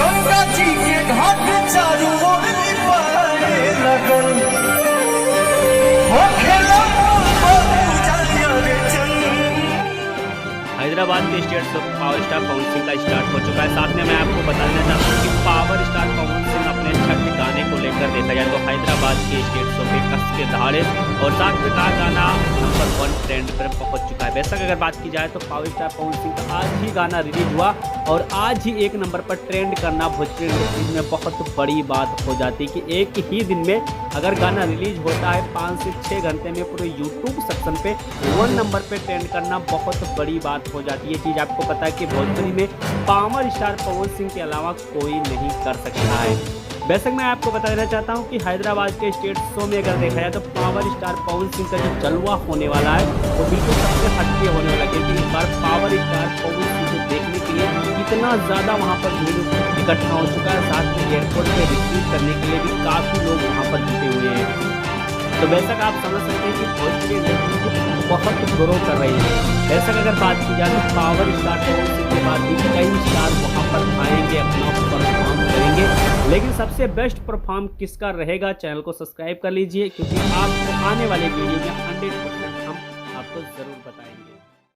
गंगा जी के घाट चारों ओर लिपाए लगल हो खेला हैदराबाद के state power star Pawan Singh का स्टार्ट हो चुका है। साथ में मैं आपको बताना चाहता हूँ कि पावर स्टार पवन सिंह अपने छठे गाने को लेकर देखा जाए तो हैदराबाद के स्टेट शो पे कस के दहाड़े और साथ में कहा गाना नंबर 1 ट्रेंड पर पहुंच चुका है। वैसा अगर बात की जाए तो पावर स्टार पवन सिंह का आज ही गाना रिलीज हुआ और आज ही 1 नंबर पर ट्रेंड करना भोजपुरी इंडस्ट्री में बहुत बड़ी बात हो जाती है कि एक ही दिन में अगर गाना रिलीज होता है 5 से 6 घंटे में पूरे यूट्यूब सेक्शन पे 1 नंबर पे ट्रेंड करना बहुत बड़ी बात हो जाती है। ये चीज़ आपको पता है कि भोजपुरी में पावर स्टार पवन सिंह के अलावा कोई नहीं कर सकता है। वैसे मैं आपको बता देना चाहता हूं कि हैदराबाद के स्टेट शो में अगर देखा जाए तो पावर स्टार पवन सिंह का जो जलवा होने वाला है वो बिल्कुल सबसे हटके होने वाला है क्योंकि इस बार पावर स्टार पवन सिंह को देखने के लिए इतना ज़्यादा वहां पर भीड़ इकट्ठा हो चुका है। साथ में एयरपोर्ट पे रिसीव करने के लिए भी काफ़ी लोग वहाँ पर जुटे हुए हैं। तो वैसा आप समझ सकते हैं कि भोजपुरी इंडस्ट्री बहुत ग्रो कर रही है। वैसा अगर बात की जाए तो पावर स्टार पवन सिंह के बाद भी कई स्टार वहाँ पर आएंगे, अपना परफॉर्म करेंगे, लेकिन सबसे बेस्ट परफॉर्म किसका रहेगा चैनल को सब्सक्राइब कर लीजिए क्योंकि आपको आने वाले वीडियो में 100% हम आपको ज़रूर बताएंगे।